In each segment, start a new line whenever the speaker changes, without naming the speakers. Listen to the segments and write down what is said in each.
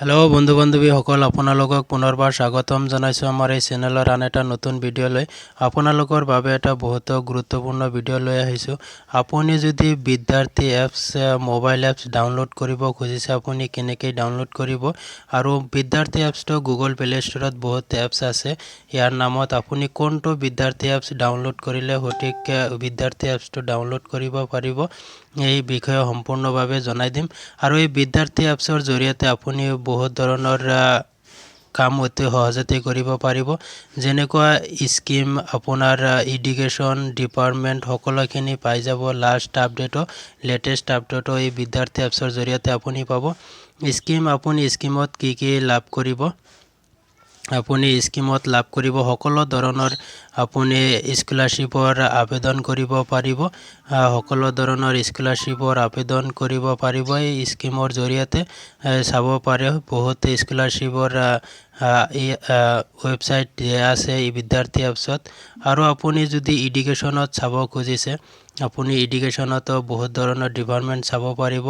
Hello बंधु बान्धवी सकल आपनालोকক पुनर्बार स्वागतम जनाइছো आमार এই চেনেলৰ আন এটা নতুন ভিডিঅ' লৈ আপোনালোকৰ বাবে এটা বহুত গুৰুত্বপূৰ্ণ ভিডিঅ' লৈ আহিছো। আপুনি যদি বিদ্যাৰ্থী এপছ মোবাইল এপছ ডাউনলোড কৰিব খুজিছে আপুনি কেনেকৈ ডাউনলোড কৰিব আৰু বিদ্যাৰ্থী এপছটো গুগল প্লে ষ্টৰত বহুত এপছ আছে। ইয়াৰ নামত আপুনি কোনটো বিদ্যাৰ্থী এপছ ডাউনলোড কৰিলে সঠিক বিদ্যাৰ্থী এপছটো ডাউনলোড কৰিব পাৰিব এই বিষয়ে সম্পূৰ্ণভাৱে জনাই দিম। আৰু এই বিদ্যাৰ্থী এপছৰ জৰিয়তে আপুনি বহুত ধৰণৰ কাম অতি সহজতে কৰিব পাৰিব, যেনেকুৱা স্কিম আপোনাৰ এডুকেশ্যন ডিপাৰ্টমেণ্ট সকলোখিনি পাই যাব। লাষ্ট আপডেটো লেটেষ্ট আপডেটো এই বিদ্যাৰ্থী এপছৰ জৰিয়তে আপুনি পাব। আপুনি স্কিমত কি লাভ কৰিব, আপুনি স্কিমত লাভ কৰিব সকলো ধৰণৰ আপুনি স্কলাৰশ্বিপৰ আবেদন কৰিব পাৰিব। সকলো ধৰণৰ স্কলাৰশ্বিপৰ আবেদন কৰিব পাৰিব এই স্কিমৰ জৰিয়তে। চাব পাৰে বহুত স্কলাৰশ্বিপৰ ৱেবছাইট দিয়া আছে এই বিদ্যাৰ্থী এপছত। আৰু আপুনি যদি এডুকেশ্যনত চাব খুজিছে আপুনি এডুকেশ্যনতো বহুত ধৰণৰ ডিপাৰ্টমেণ্ট চাব পাৰিব।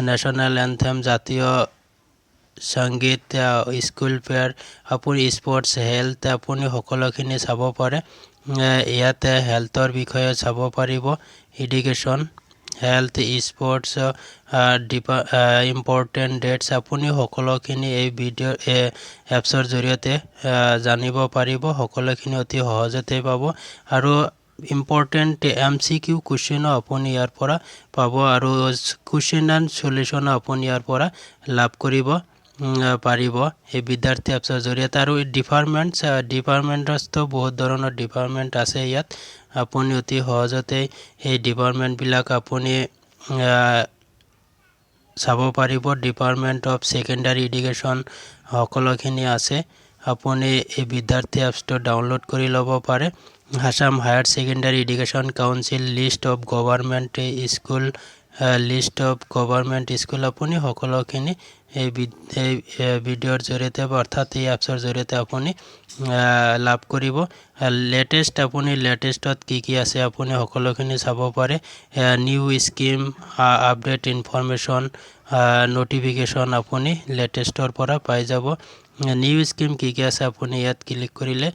নেশ্যনেল এন্থেম, জাতীয় সংগীত, স্কুল ফেয়াৰ, আপুনি স্পৰ্টছ, হেল্থ আপুনি সকলোখিনি চাব পাৰে। ইয়াতে হেল্থৰ বিষয়ে চাব পাৰিব। Education, health, sports, important that's আপুনি সকলোখিনি এই এপছৰ জৰিয়তে জানিব পাৰিব। সকলোখিনি অতি সহজতে পাব আৰু ইম্পৰ্টেণ্ট MCQ কুৱেশ্যনো আপুনি ইয়াৰ পৰা পাব আৰু কুৱেশ্যন এণ্ড চলিউশ্যনো আপুনি ইয়াৰ পৰা লাভ কৰিব পাৰিব এই বিদ্যাৰ্থী এপছৰ জৰিয়তে। আৰু ডিপাৰ্টমেণ্টতো বহুত ধৰণৰ ডিপাৰ্টমেণ্ট আছে ইয়াত। আপুনি অতি সহজতে এই ডিপাৰ্টমেণ্টবিলাক আপুনি চাব পাৰিব। ডিপাৰ্টমেণ্ট অফ ছেকেণ্ডাৰী এডুকেশ্যন সকলোখিনি আছে। আপুনি এই বিদ্যাৰ্থী এপছটো ডাউনলোড কৰি ল'ব পাৰে। Assam higher secondary education council list of government school, list of government school আপুনি সকলোখিনি এই ভিডিঅ'ৰ জৰিয়তে অৰ্থাৎ এই এপছৰ জৰিয়তে আপুনি লাভ কৰিব। লেটেষ্টত কি আছে আপুনি সকলোখিনি চাব পাৰে। New scheme, update information, notification আপুনি লেটেষ্টৰ পৰা পাই যাব। নিউ স্কিম কি আছে আপুনি ইয়াত ক্লিক কৰিলে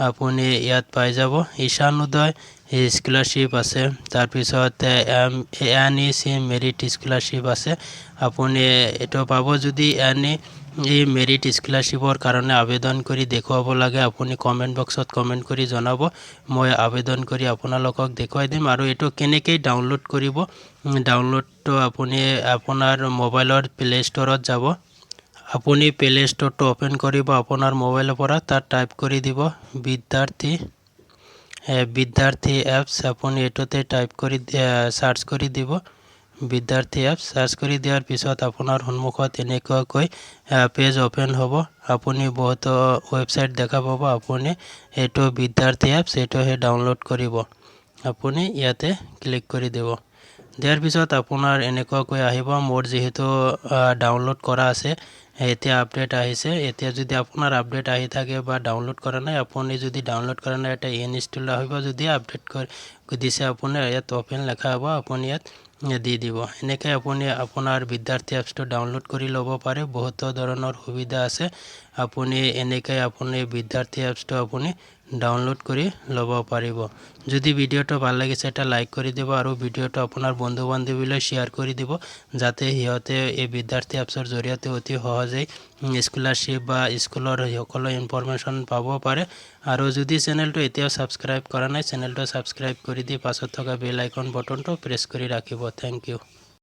আপুনি ইয়াত পাই যাব। ঈশান উদয় স্কলাৰশ্বিপ আছে, তাৰপিছত NEC মেৰিট স্কলাৰশ্বিপ আছে। আপুনি এইটো পাব। যদি এই মেৰিট স্কলাৰশ্বিপৰ কাৰণে আবেদন কৰি দেখুৱাব লাগে আপুনি কমেণ্ট বক্সত কমেণ্ট কৰি জনাব। মই আবেদন কৰি আপোনালোকক দেখুৱাই দিম। আৰু এইটো কেনেকৈ ডাউনলোড কৰিব, ডাউনলোডটো আপুনি আপোনাৰ মোবাইলৰ প্লে ষ্টৰত যাব। আপুনি প্লে ষ্টৰটো অ'পেন কৰিব আপোনাৰ মোবাইলৰ পৰা। তাত টাইপ কৰি দিব বিদ্যাৰ্থী এপছ। আপুনি এইটোতে টাইপ কৰি চাৰ্চ কৰি দিব বিদ্যাৰ্থী এপছ। চাৰ্চ কৰি দিয়াৰ পিছত আপোনাৰ সন্মুখত এনেকুৱাকৈ পেজ অ'পেন হ'ব। আপুনি বহুতো ৱেবছাইট দেখা পাব। আপুনি এইটো বিদ্যাৰ্থী এপছ এইটোহে ডাউনলোড কৰিব। আপুনি ইয়াতে ক্লিক কৰি দিব। দিয়াৰ পিছত আপোনাৰ এনেকুৱাকৈ আহিব। মোৰ যিহেতু ডাউনলোড কৰা আছে, এতিয়া আপডেট আহিছে। এতিয়া যদি আপোনাৰ আপডেট আহি থাকে বা ডাউনলোড কৰা নাই, আপুনি যদি ডাউনলোড কৰা নাই এটা ইনষ্টল আহিব। যদি আপডেট কৰি দিছে আপুনি ইয়াত অ'পেন লেখা হ'ব, আপুনি ইয়াত দি দিব। এনেকৈ আপুনি আপোনাৰ বিদ্যাৰ্থী এপছটো ডাউনলোড কৰি ল'ব পাৰে। বহুতো ধৰণৰ সুবিধা আছে। আপুনি এনেকৈ আপুনি বিদ্যাৰ্থী এপছটো আপুনি ডাউনলোড কৰি ল'ব পাৰিব। যদি ভিডিঅ'টো ভাল লাগিছে এটা লাইক কৰি দিব আৰু ভিডিঅ'টো আপোনাৰ বন্ধু বান্ধৱীলৈ শ্বেয়াৰ কৰি দিব, যাতে সিহঁতে এই বিদ্যাৰ্থী এপছৰ জৰিয়তে অতি সহজেই স্কলাৰশ্বিপ বা স্কুলৰ সকলো ইনফৰমেশ্যন পাব পাৰে। আৰু যদি চেনেলটো এতিয়াও ছাবস্ক্ৰাইব কৰা নাই, চেনেলটো ছাবস্ক্ৰাইব কৰি দি পাছত থকা বেল আইকন বটনটো প্ৰেছ কৰি ৰাখিব। Thank U.